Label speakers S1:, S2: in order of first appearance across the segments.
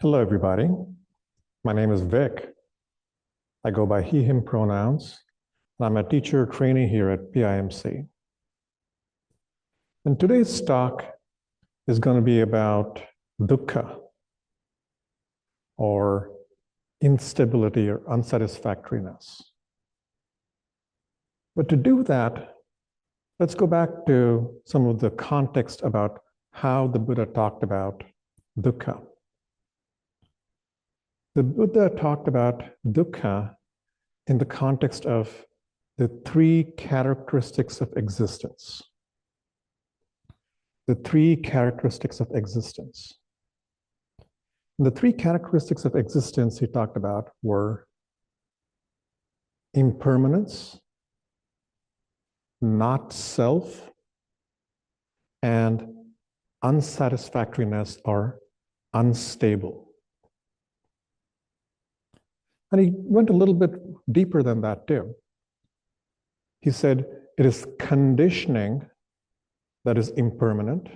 S1: Hello, everybody. My name is Vik. I go by he, him pronouns, and I'm a teacher trainee here at PIMC. And today's talk is going to be about Dukkha, or instability or unsatisfactoriness. But to do that, let's go back to some of the context about how the Buddha talked about Dukkha. The Buddha talked about dukkha in the context of the three characteristics of existence. The three characteristics of existence. And the three characteristics of existence he talked about were impermanence, not self, and unsatisfactoriness or unstable. And he went a little bit deeper than that too. He said it is conditioning that is impermanent,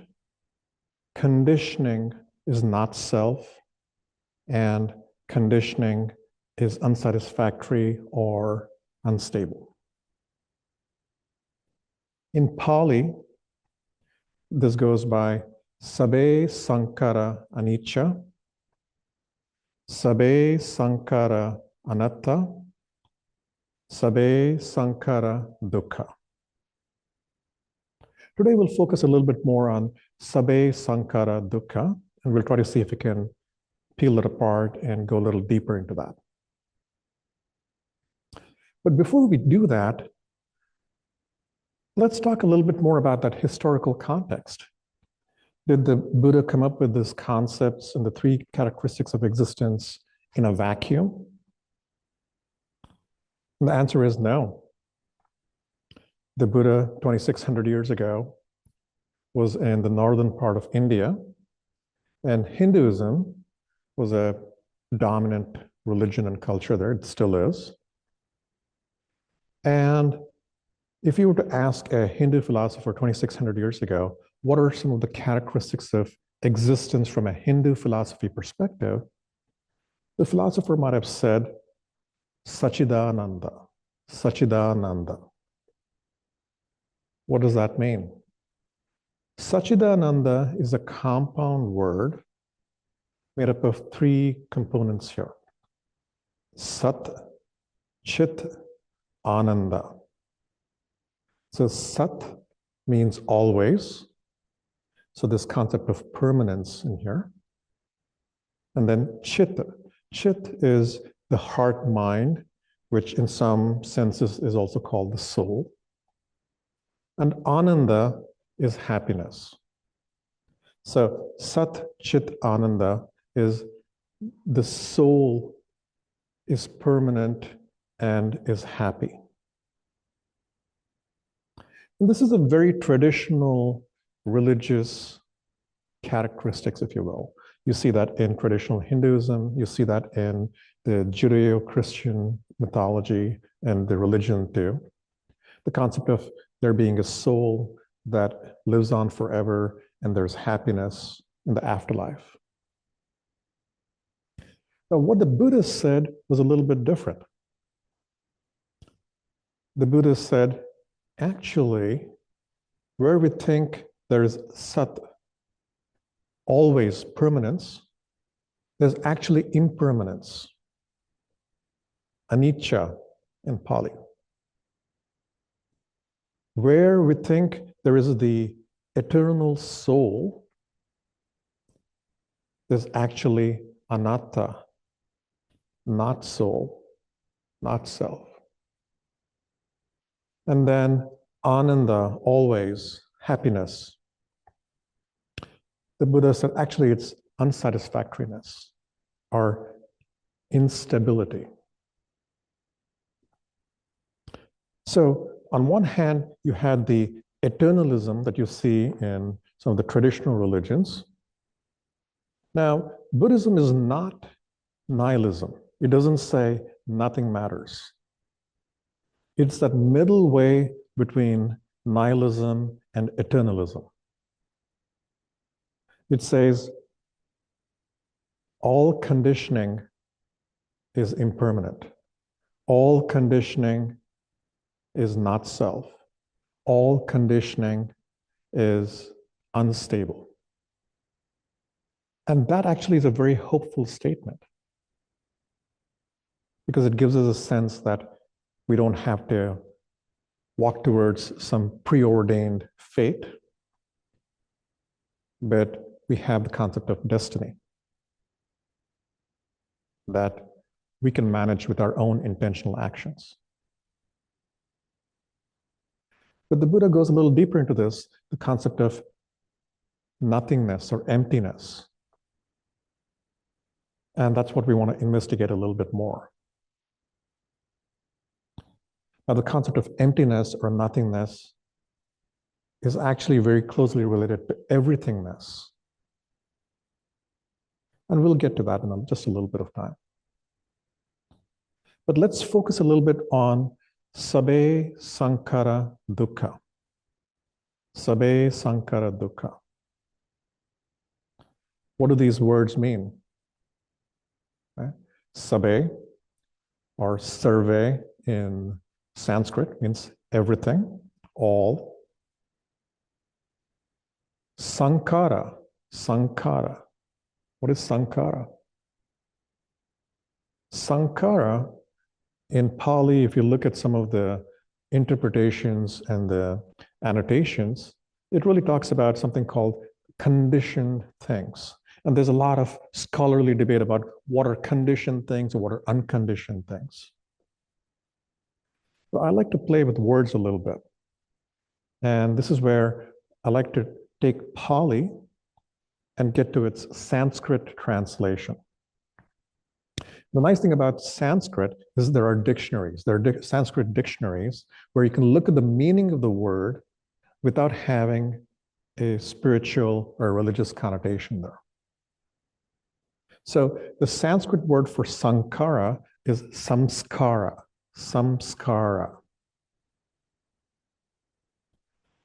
S1: conditioning is not self, and conditioning is unsatisfactory or unstable. In Pali, this goes by Sabbe Sankara Anicca, Sabbe Sankara Anatta, Sabbe Sankara Dukkha. Today we'll focus a little bit more on Sabbe Sankara Dukkha, and we'll try to see if we can peel it apart and go a little deeper into that. But before we do that, let's talk a little bit more about that historical context. Did the Buddha come up with these concepts and the three characteristics of existence in a vacuum? And the answer is no. The Buddha, 2,600 years ago, was in the northern part of India, and Hinduism was a dominant religion and culture there. It still is. And if you were to ask a Hindu philosopher 2,600 years ago, what are some of the characteristics of existence from a Hindu philosophy perspective, the philosopher might have said, Satchidananda, Satchidananda. What does that mean? Satchidananda is a compound word made up of three components here. Sat, Chit, Ananda. So Sat means always. So this concept of permanence in here. And then Chit. Chit is the heart mind, which in some senses is also called the soul. And Ananda is happiness. So Sat, Chit, Ananda is the soul is permanent and is happy. And this is a very traditional religious characteristics, if you will. You see that in traditional Hinduism, you see that in the Judeo-Christian mythology and the religion too. The concept of there being a soul that lives on forever and there's happiness in the afterlife. Now, what the Buddha said was a little bit different. The Buddha said, actually, where we think there is Sat, always permanence, there's actually impermanence, anicca in Pali. Where we think there is the eternal soul, there's actually anatta, not soul, not self. And then ananda, always, happiness. The Buddha said, actually, it's unsatisfactoriness or instability. So on one hand, you had the eternalism that you see in some of the traditional religions. Now, Buddhism is not nihilism. It doesn't say nothing matters. It's that middle way between nihilism and eternalism. It says All conditioning is impermanent. All conditioning is not self. All conditioning is unstable. And that actually is a very hopeful statement because it gives us a sense that we don't have to walk towards some preordained fate, but we have the concept of destiny that we can manage with our own intentional actions. But the Buddha goes a little deeper into this, the concept of nothingness or emptiness. And that's what we want to investigate a little bit more. Now, the concept of emptiness or nothingness is actually very closely related to everythingness. And we'll get to that in just a little bit of time. But let's focus a little bit on sabbe sankhara dukkha. Sabbe sankhara dukkha. What do these words mean? Right? Sabbe or sarve in Sanskrit means everything, all. Sankhara, sankhara. What is sankhara? Sankhara in Pali, if you look at some of the interpretations and the annotations, it really talks about something called conditioned things. And there's a lot of scholarly debate about what are conditioned things and what are unconditioned things. So I like to play with words a little bit. And this is where I like to take Pali and get to its Sanskrit translation. The nice thing about Sanskrit is there are dictionaries. There are Sanskrit dictionaries where you can look at the meaning of the word without having a spiritual or religious connotation there. So the Sanskrit word for sankhara is samskara, samskara.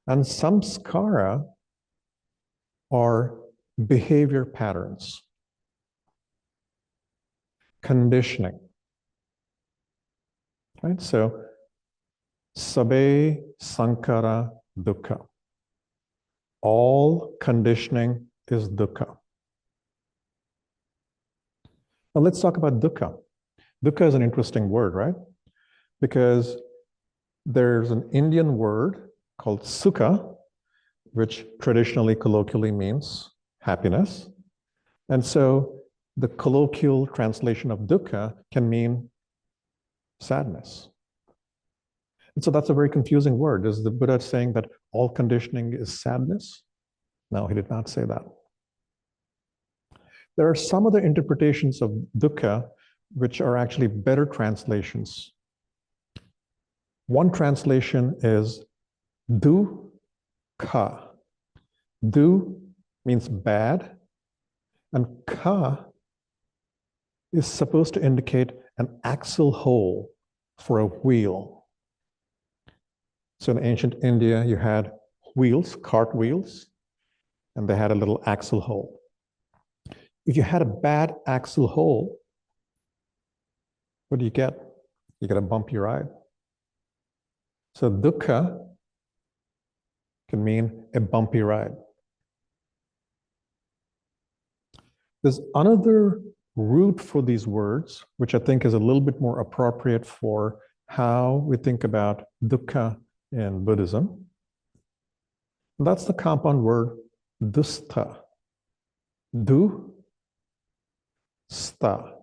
S1: And samskara are behavior patterns, conditioning. Right? So, sabbe sankhara dukkha. All conditioning is dukkha. Now let's talk about dukkha. Dukkha is an interesting word, right? Because there's an Indian word called sukha, which traditionally, colloquially means happiness. And so the colloquial translation of dukkha can mean sadness. And so that's a very confusing word. Is the Buddha saying that all conditioning is sadness? No, he did not say that. There are some other interpretations of dukkha which are actually better translations. One translation is dukkha. Du means bad, and kha is supposed to indicate an axle hole for a wheel. So in ancient India, you had wheels, cart wheels, and they had a little axle hole. If you had a bad axle hole, what do you get? You get a bumpy ride. So dukkha can mean a bumpy ride. There's another root for these words, which I think is a little bit more appropriate for how we think about dukkha in Buddhism. That's the compound word dusta. Du, sta.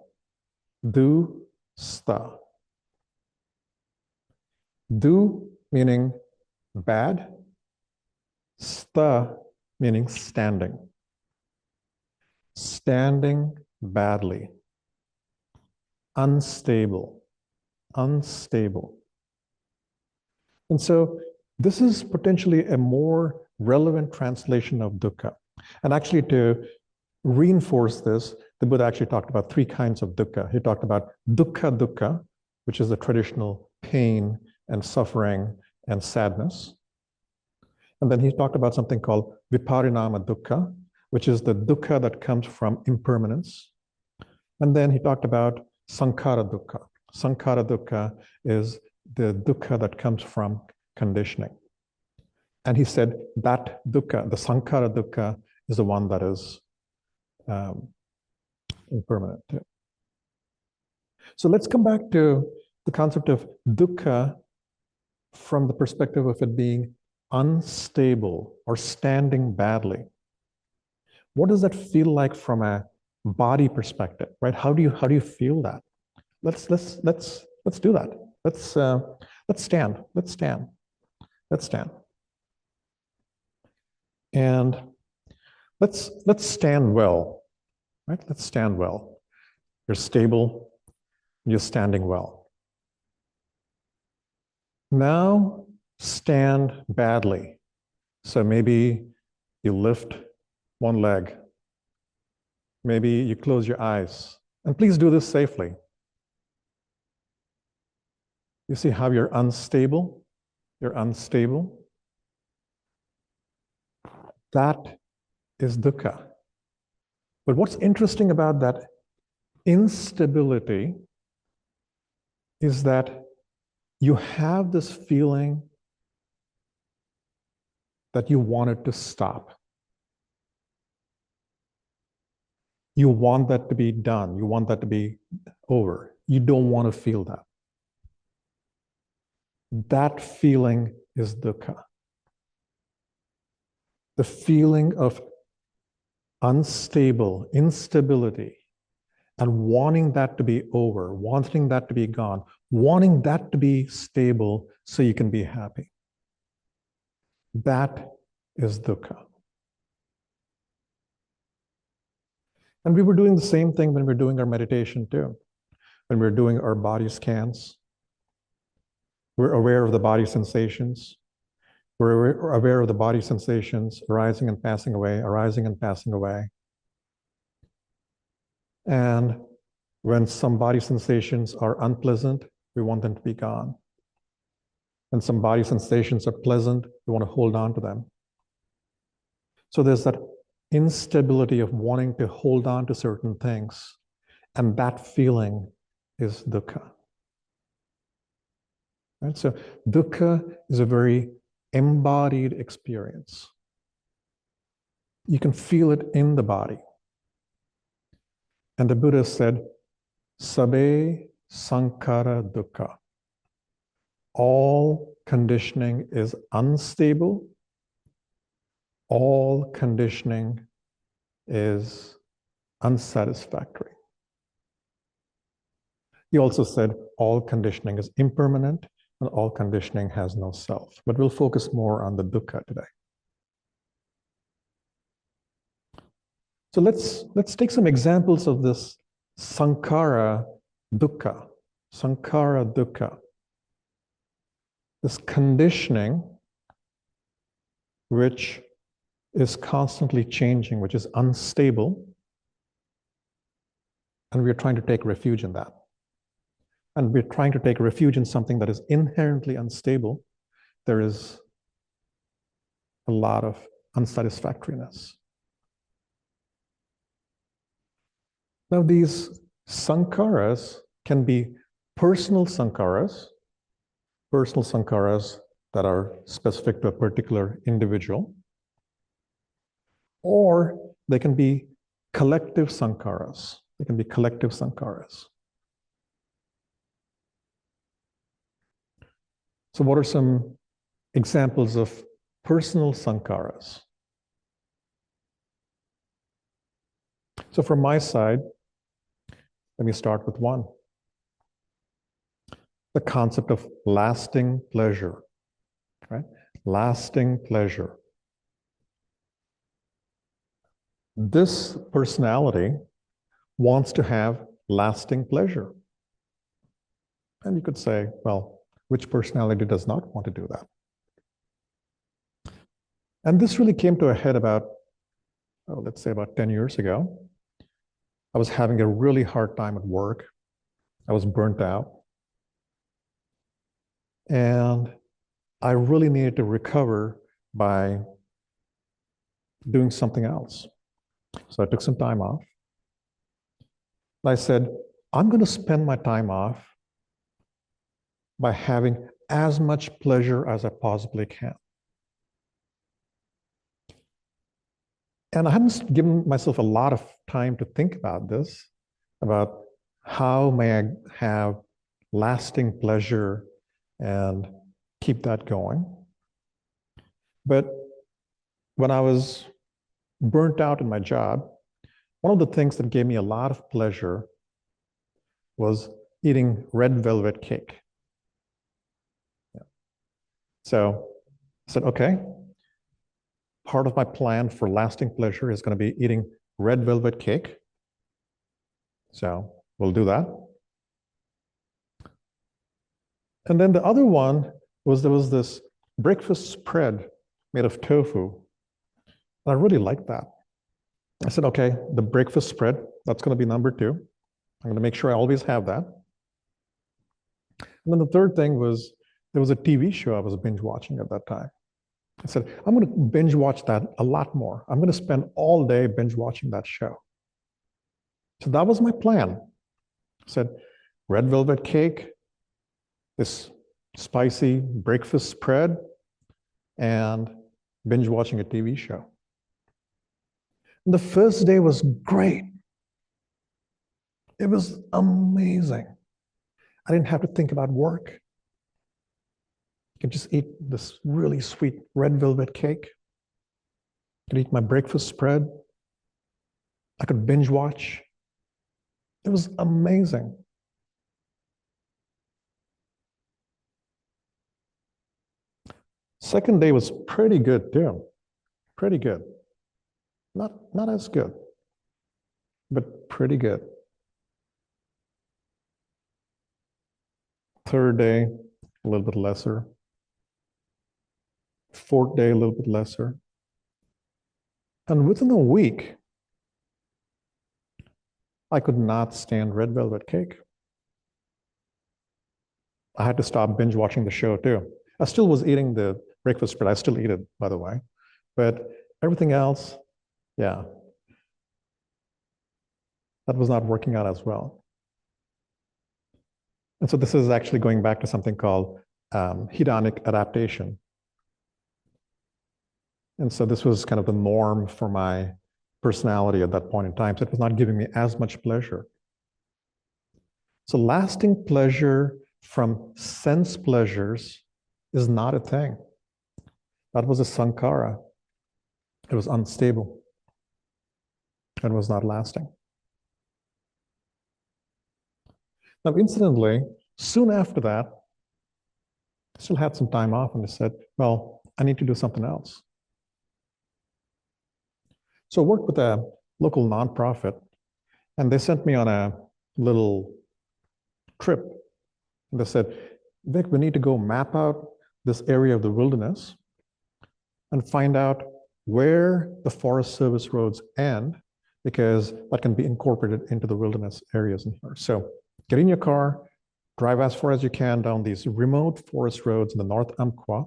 S1: Du, sta. Du meaning bad, sta meaning standing. Standing badly. Unstable. Unstable. And so this is potentially a more relevant translation of dukkha. And actually, to reinforce this, the Buddha actually talked about three kinds of dukkha. He talked about dukkha dukkha, which is the traditional pain and suffering and sadness. And then he talked about something called viparinama dukkha, which is the dukkha that comes from impermanence. And then he talked about sankhara dukkha. Sankhara dukkha is the dukkha that comes from conditioning. And he said that dukkha, the sankhara dukkha, is the one that is impermanent. So let's come back to the concept of dukkha from the perspective of it being unstable or standing badly. What does that feel like from a body perspective, right? How do you feel that? Let's do that. Let's stand. Let's stand. Let's stand. And let's stand well, right? Let's stand well. You're stable. You're standing well. Now stand badly. So maybe you lift one leg. Maybe you close your eyes. And please do this safely. You see how you're unstable? You're unstable. That is dukkha. But what's interesting about that instability is that you have this feeling that you want it to stop. You want that to be done. You want that to be over. You don't want to feel that. That feeling is dukkha. The feeling of unstable, instability, and wanting that to be over, wanting that to be gone, wanting that to be stable so you can be happy. That is dukkha. And we were doing the same thing when we were doing our meditation too. When we were doing our body scans, we're aware of the body sensations. We're aware of the body sensations arising and passing away, arising and passing away. And when some body sensations are unpleasant, we want them to be gone. When some body sensations are pleasant, we want to hold on to them. So there's that instability of wanting to hold on to certain things. And that feeling is dukkha. Right? So dukkha is a very embodied experience. You can feel it in the body. And the Buddha said, Sabbe sankhara dukkha. All conditioning is unstable. All conditioning is unsatisfactory. He also said all conditioning is impermanent and all conditioning has no self. But we'll focus more on the dukkha today. So let's take some examples of this sankhara dukkha. Sankhara dukkha. This conditioning which is constantly changing, which is unstable, and we're trying to take refuge in that. And we're trying to take refuge in something that is inherently unstable. There is a lot of unsatisfactoriness. Now, these sankharas can be personal sankharas that are specific to a particular individual, or they can be collective sankharas. They can be collective sankharas. So what are some examples of personal sankharas? So from my side, let me start with one. The concept of lasting pleasure, right? Lasting pleasure. This personality wants to have lasting pleasure. And you could say, well, which personality does not want to do that? And this really came to a head about, let's say about 10 years ago. I was having a really hard time at work. I was burnt out. And I really needed to recover by doing something else. So I took some time off. I said, I'm going to spend my time off by having as much pleasure as I possibly can. And I hadn't given myself a lot of time to think about this, about how may I have lasting pleasure and keep that going. But when I was burnt out in my job, one of the things that gave me a lot of pleasure was eating red velvet cake. Yeah. So I said, okay, part of my plan for lasting pleasure is going to be eating red velvet cake. So we'll do that. And then the other one was there was this breakfast spread made of tofu. And I really liked that. I said, okay, the breakfast spread, that's going to be number 2. I'm going to make sure I always have that. And then the third thing was there was a TV show I was binge watching at that time. I said, I'm going to binge watch that a lot more. I'm going to spend all day binge watching that show. So that was my plan. I said, red velvet cake, this spicy breakfast spread, and binge watching a TV show. And the first day was great. It was amazing. I didn't have to think about work. I could just eat this really sweet red velvet cake. I could eat my breakfast spread. I could binge watch. It was amazing. Second day was pretty good too. Pretty good. Not as good, but pretty good. Third day, a little bit lesser. Fourth day, a little bit lesser. And within a week, I could not stand red velvet cake. I had to stop binge watching the show too. I still was eating the breakfast spread. I still eat it, by the way. But everything else, yeah, that was not working out as well. And so this is actually going back to something called hedonic adaptation. And so this was kind of the norm for my personality at that point in time. So it was not giving me as much pleasure. So lasting pleasure from sense pleasures is not a thing. That was a sankhara. It was unstable. It was not lasting. Now, incidentally, soon after that, I still had some time off and I said, well, I need to do something else. So I worked with a local nonprofit and they sent me on a little trip. And they said, Vik, we need to go map out this area of the wilderness and find out where the Forest Service roads end, because that can be incorporated into the wilderness areas in here. So get in your car, drive as far as you can down these remote forest roads in the North Umpqua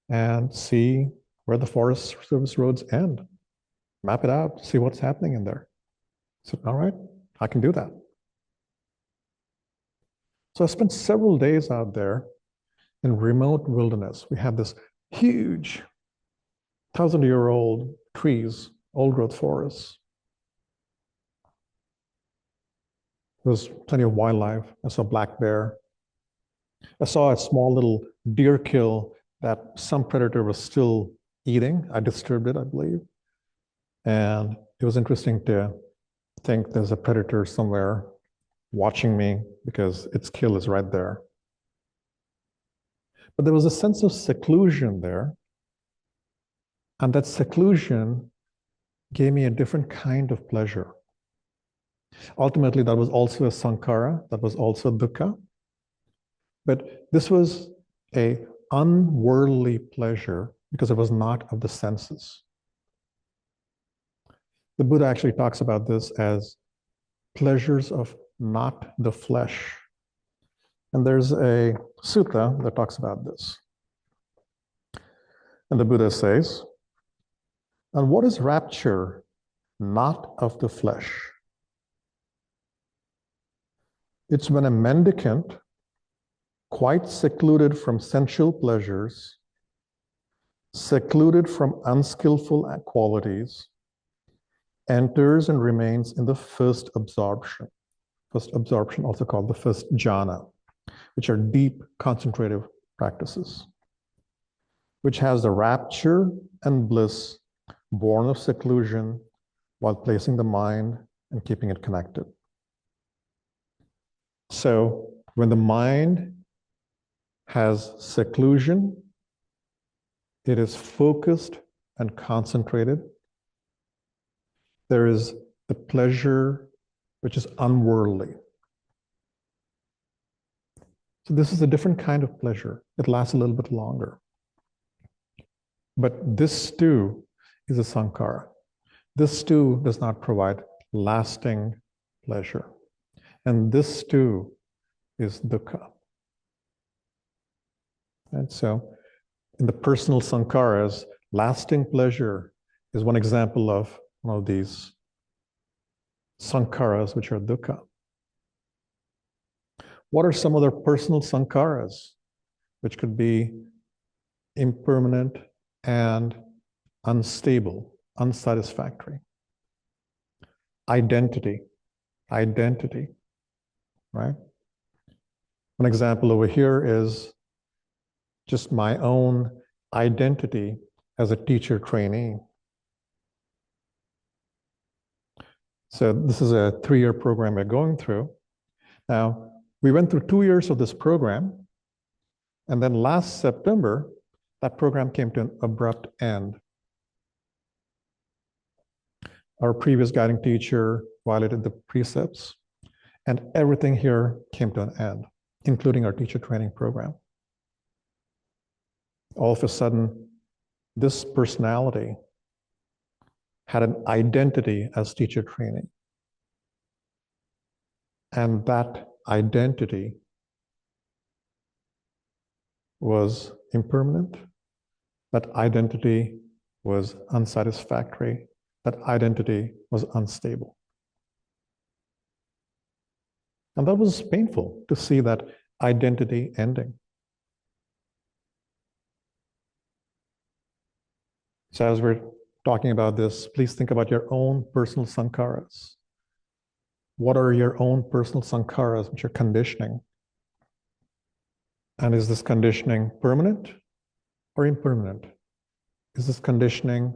S1: and see where the Forest Service roads end. Map it out, see what's happening in there. So, all right, I can do that. So I spent several days out there in remote wilderness. We had this huge 1,000-year-old trees, old growth forests. There was plenty of wildlife. I saw black bear. I saw a small little deer kill that some predator was still eating. I disturbed it, I believe. And it was interesting to think there's a predator somewhere watching me because its kill is right there. But there was a sense of seclusion there. And that seclusion gave me a different kind of pleasure. Ultimately, that was also a sankhara, that was also dukkha. But this was a unworldly pleasure because it was not of the senses. The Buddha actually talks about this as pleasures of not the flesh. And there's a sutta that talks about this. And the Buddha says, and what is rapture not of the flesh? It's when a mendicant, quite secluded from sensual pleasures, secluded from unskillful qualities, enters and remains in the first absorption. First absorption, also called the first jhana, which are deep concentrative practices, which has the rapture and bliss born of seclusion while placing the mind and keeping it connected. So when the mind has seclusion, it is focused and concentrated. There is the pleasure which is unworldly. So this is a different kind of pleasure. It lasts a little bit longer. But this too is a sankhara. This too does not provide lasting pleasure. And this too is dukkha. And so in the personal sankharas, lasting pleasure is one example of one of these sankharas, which are dukkha. What are some other personal sankharas, which could be impermanent and unstable, unsatisfactory? Identity, right? One example over here is just my own identity as a teacher trainee. So this is a 3-year program we're going through. Now, we went through 2 years of this program, and then last September, that program came to an abrupt end. Our previous guiding teacher violated the precepts, and everything here came to an end, including our teacher training program. All of a sudden, this personality had an identity as teacher training. And that identity was impermanent. That identity was unsatisfactory. That identity was unstable. And that was painful to see that identity ending. So as we're talking about this, please think about your own personal sankharas. What are your own personal sankharas which are conditioning? And is this conditioning permanent or impermanent? Is this conditioning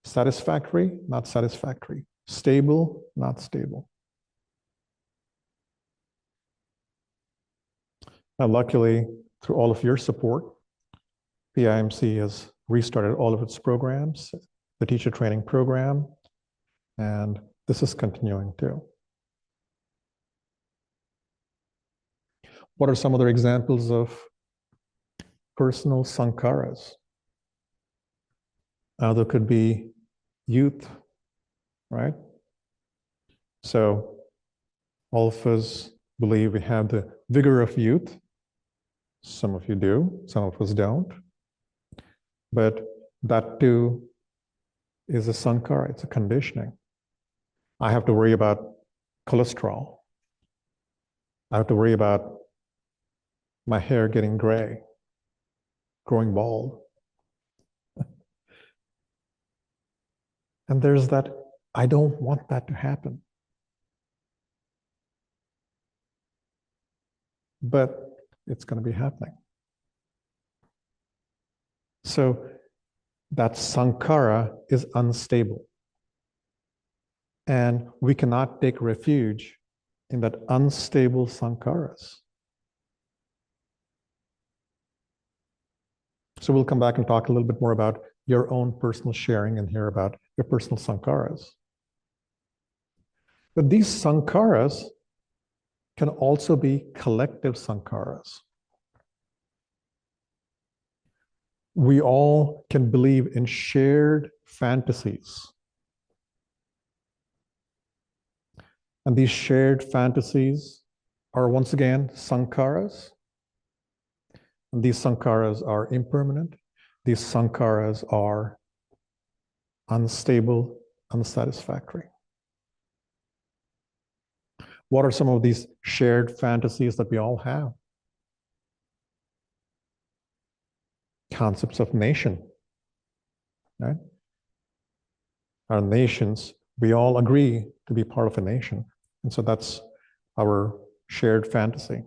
S1: satisfactory, not satisfactory? Stable, not stable? Now, luckily, through all of your support, PIMC has restarted all of its programs, the teacher training program, and this is continuing too. What are some other examples of personal sankharas? There could be youth, right? So all of us believe we have the vigor of youth. Some of you do, some of us don't. But that too is a sankhara, it's a conditioning. I have to worry about cholesterol. I have to worry about my hair getting gray, growing bald. And there's that, I don't want that to happen. But it's going to be happening. So that sankhara is unstable. And we cannot take refuge in that unstable sankharas. So we'll come back and talk a little bit more about your own personal sharing and hear about your personal sankharas. But these sankharas can also be collective sankharas. We all can believe in shared fantasies. And these shared fantasies are once again sankharas. And these sankharas are impermanent. These sankharas are unstable, unsatisfactory. What are some of these shared fantasies that we all have? Concepts of nation, right? Our nations, we all agree to be part of a nation. And so that's our shared fantasy.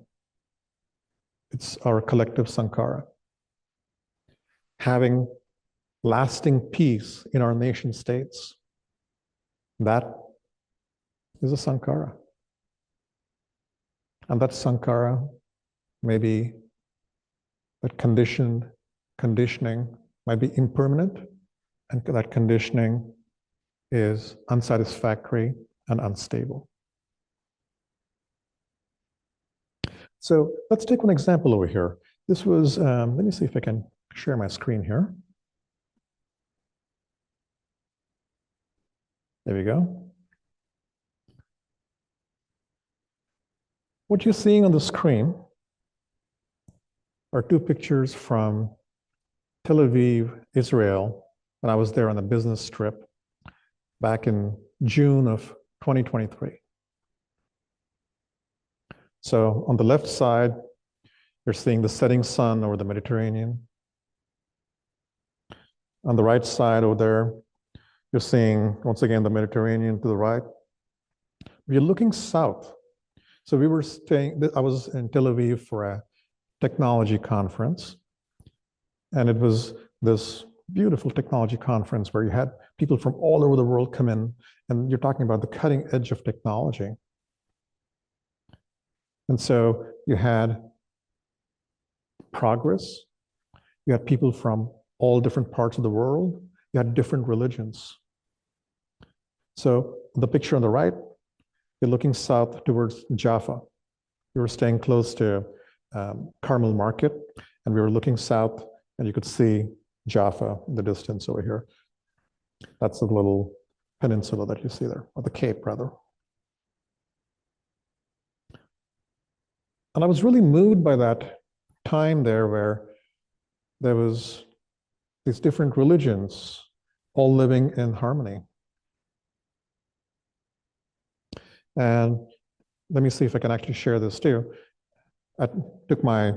S1: It's our collective sankhara. Having lasting peace in our nation states, that is a sankhara. And that sankhara, maybe that conditioning might be impermanent, and that conditioning is unsatisfactory and unstable. So let's take one example over here. This was, let me see if I can share my screen here. There we go. What you're seeing on the screen are two pictures from Tel Aviv, Israel, when I was there on a business trip back in June of 2023. So on the left side, you're seeing the setting sun over the Mediterranean. On the right side over there, you're seeing, once again, the Mediterranean to the right. We're looking south. So we were staying, I was in Tel Aviv for a technology conference. And it was this beautiful technology conference where you had people from all over the world come in, and you're talking about the cutting edge of technology. And so you had progress, you had people from all different parts of the world, you had different religions. So the picture on the right, you're looking south towards Jaffa. We were staying close to Carmel Market, and we were looking south, and you could see Jaffa in the distance over here. That's the little peninsula that you see there, or the cape, rather. And I was really moved by that time there where there was these different religions all living in harmony. And let me see if I can actually share this too. I took my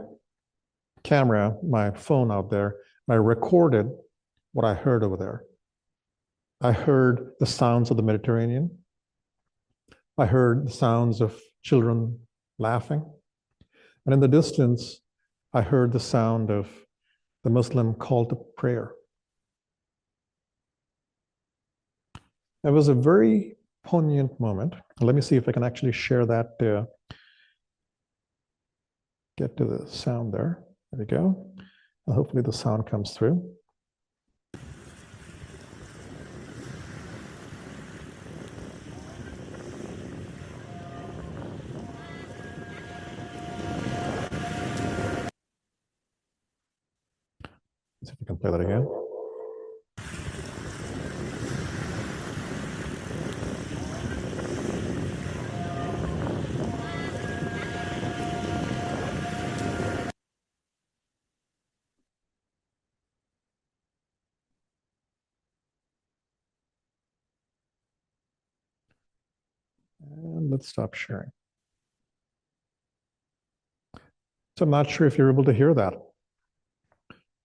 S1: camera, my phone out there, and I recorded what I heard over there. I heard the sounds of the Mediterranean. I heard the sounds of children laughing. And in the distance, I heard the sound of the Muslim call to prayer. It was a very poignant moment. Let me see if I can actually share that to get to the sound there. There we go. And hopefully the sound comes through. Let's see if we can play that again. And let's stop sharing. So I'm not sure if you're able to hear that.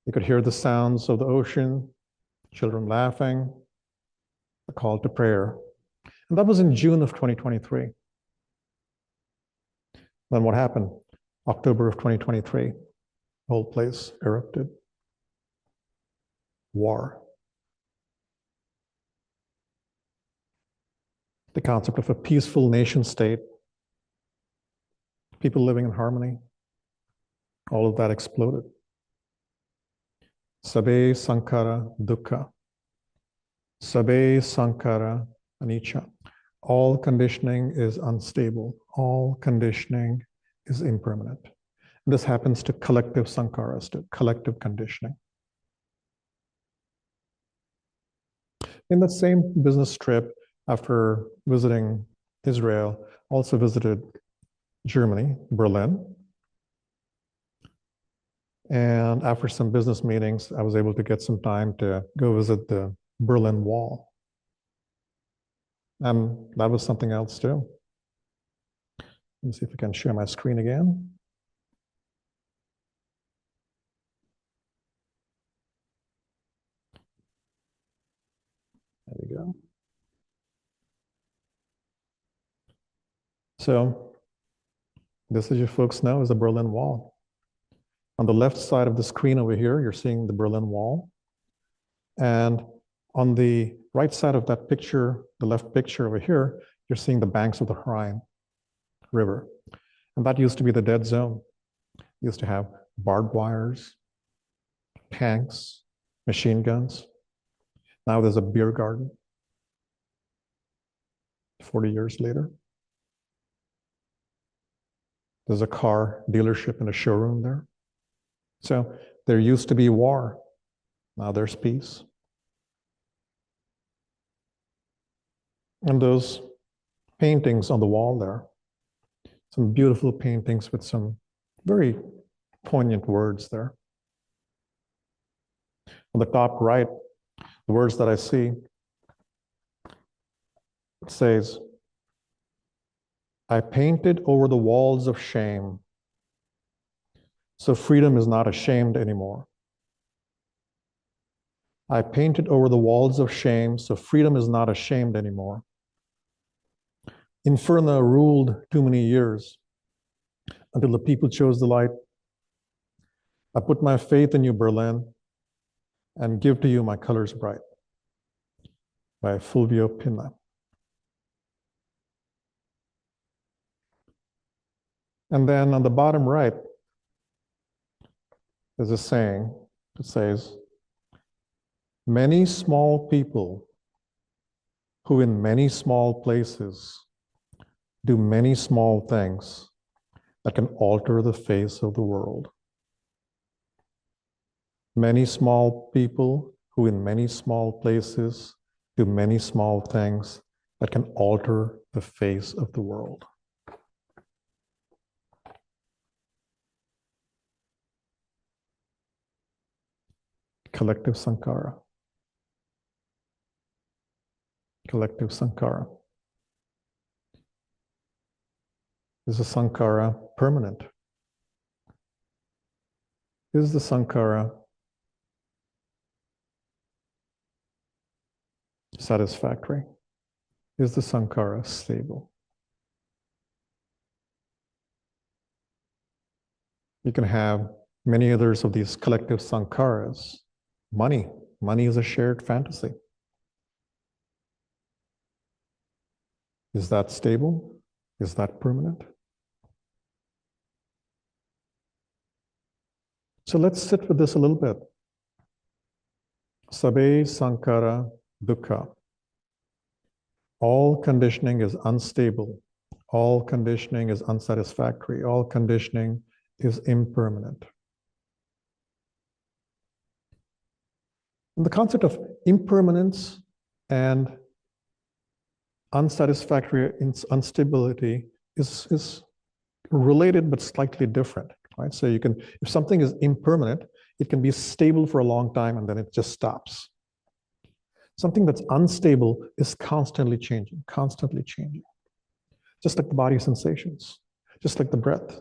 S1: You could hear the sounds of the ocean, children laughing, the call to prayer. And that was in June of 2023. Then what happened? October of 2023, the whole place erupted. War. The concept of a peaceful nation state, people living in harmony, all of that exploded. Sabe sankhara dukkha. Sabe sankhara anicca. All conditioning is unstable. All conditioning is impermanent. And this happens to collective sankharas, to collective conditioning. In that same business trip, after visiting Israel, also visited Germany, Berlin. And after some business meetings, I was able to get some time to go visit the Berlin Wall. And that was something else too. Let me see if I can share my screen again. There we go. So this, as you folks know, is the Berlin Wall. On the left side of the screen over here, you're seeing the Berlin Wall. And on the right side of that picture, the left picture over here, you're seeing the banks of the Rhine River. And that used to be the dead zone. It used to have barbed wires, tanks, machine guns. Now there's a beer garden 40 years later. There's a car dealership and a showroom there. So there used to be war. Now there's peace. And those paintings on the wall there, some beautiful paintings with some very poignant words there. On the top right, the words that I see, it says, I painted over the walls of shame, so freedom is not ashamed anymore. I painted over the walls of shame, so freedom is not ashamed anymore. Inferno ruled too many years until the people chose the light. I put my faith in you, Berlin, and give to you my colors bright. By Fulvio Pinna. And then on the bottom right, there's a saying that says, many small people who in many small places do many small things that can alter the face of the world. Many small people who in many small places do many small things that can alter the face of the world. Collective sankhara. Collective sankhara. Is the sankhara permanent? Is the sankhara satisfactory? Is the sankhara stable? You can have many others of these collective sankharas. Money is a shared fantasy. Is that stable? Is that permanent? So let's sit with this a little bit. Sabbe sankhara dukkha. All conditioning is unstable. All conditioning is unsatisfactory. All conditioning is impermanent. And the concept of impermanence and unsatisfactory instability is related but slightly different, right? So you can, if something is impermanent, it can be stable for a long time and then it just stops. Something that's unstable is constantly changing, just like the body sensations, just like the breath.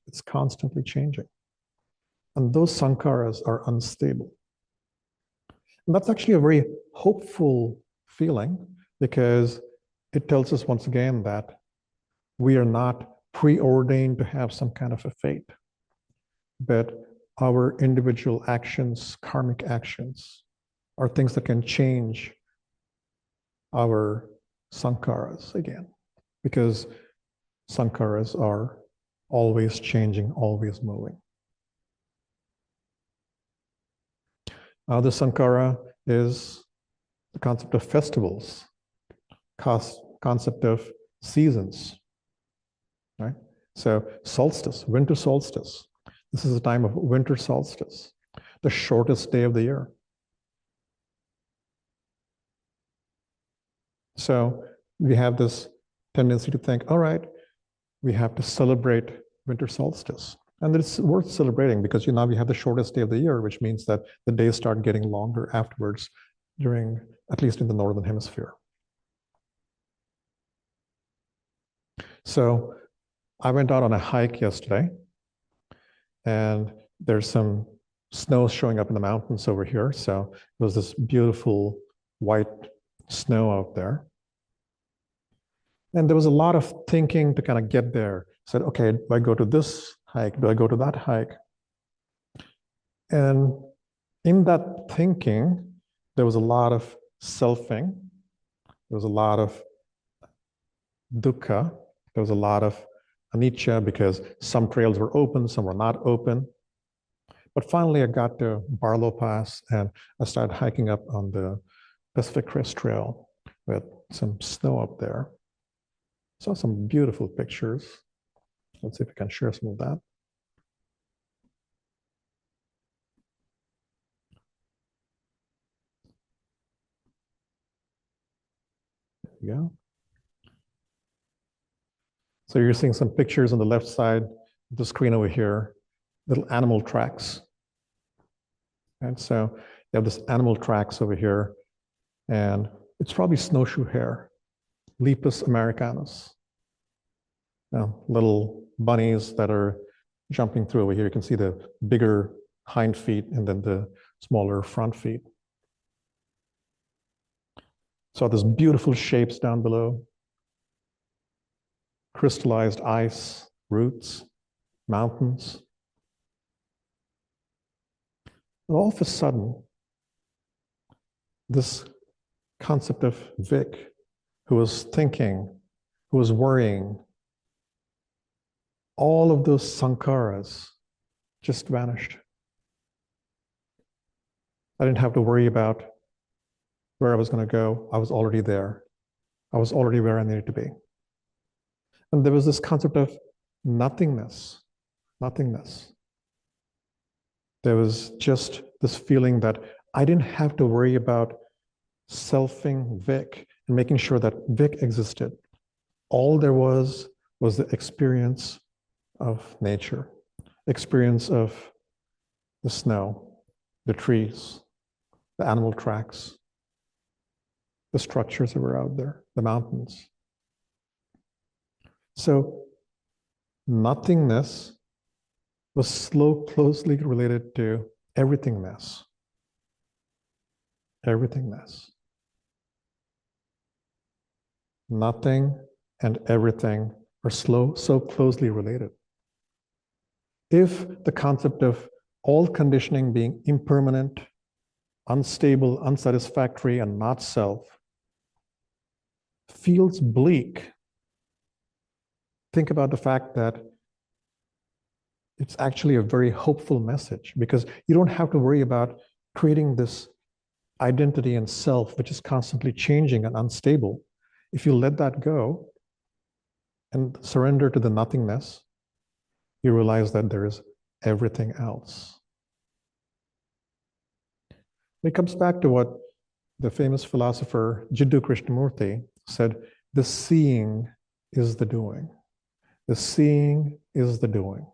S1: It's constantly changing. And those sankharas are unstable. And that's actually a very hopeful feeling because it tells us once again that we are not preordained to have some kind of a fate, but our individual actions, karmic actions, are things that can change our sankharas again, because sankharas are always changing, always moving. The sankhara is the concept of festivals, concept of seasons, right? So solstice, winter solstice. This is the time of winter solstice, the shortest day of the year. So we have this tendency to think, all right, we have to celebrate winter solstice. And it's worth celebrating because now we have the shortest day of the year, which means that the days start getting longer afterwards during, at least in the Northern Hemisphere. So I went out on a hike yesterday, and there's some snow showing up in the mountains over here. So it was this beautiful white snow out there. And there was a lot of thinking to kind of get there. I said, okay, do I go to this hike? Do I go to that hike? And in that thinking, there was a lot of selfing. There was a lot of dukkha. There was a lot of anicca because some trails were open, some were not open. But finally, I got to Barlow Pass and I started hiking up on the Pacific Crest Trail with some snow up there. Saw some beautiful pictures. Let's see if I can share some of that. There you go. So you're seeing some pictures on the left side of the screen over here, little animal tracks. And so you have this animal tracks over here, and it's probably snowshoe hare, Lepus americanus. Now, little bunnies that are jumping through over here. You can see the bigger hind feet and then the smaller front feet. So there's beautiful shapes down below. Crystallized ice, roots, mountains. And all of a sudden, this concept of Vik, who was thinking, who was worrying, all of those sankharas just vanished. I didn't have to worry about where I was going to go. I was already there. I was already where I needed to be. And there was this concept of nothingness, nothingness. There was just this feeling that I didn't have to worry about selfing Vik and making sure that Vik existed. All there was the experience of nature, experience of the snow, the trees, the animal tracks, the structures that were out there, the mountains. So nothingness was closely related to everythingness. Everythingness. Nothing and everything are so closely related. If the concept of all conditioning being impermanent, unstable, unsatisfactory, and not self feels bleak, think about the fact that it's actually a very hopeful message because you don't have to worry about creating this identity and self, which is constantly changing and unstable. If you let that go and surrender to the nothingness, you realize that there is everything else. It comes back to what the famous philosopher Jiddu Krishnamurti said, the seeing is the doing. The seeing is the doing.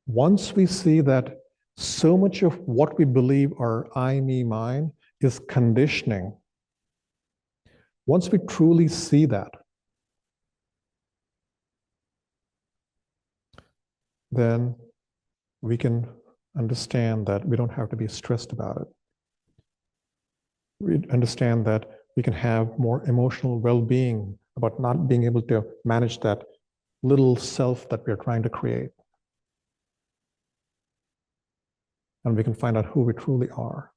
S1: Once we see that so much of what we believe our I, me, mine is conditioning, once we truly see that, then we can understand that we don't have to be stressed about it. We understand that we can have more emotional well-being about not being able to manage that little self that we're trying to create. And we can find out who we truly are.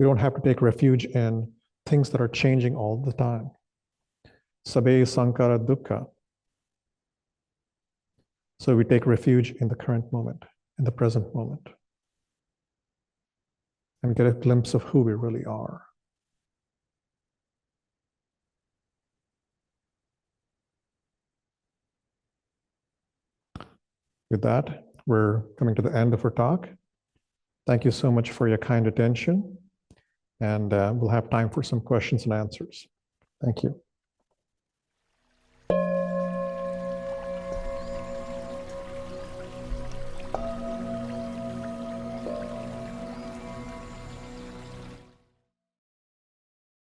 S1: We don't have to take refuge in things that are changing all the time. Sabbe sankhara dukkha. So we take refuge in the current moment, in the present moment, and get a glimpse of who we really are. With that, we're coming to the end of our talk. Thank you so much for your kind attention, and we'll have time for some questions and answers. Thank you.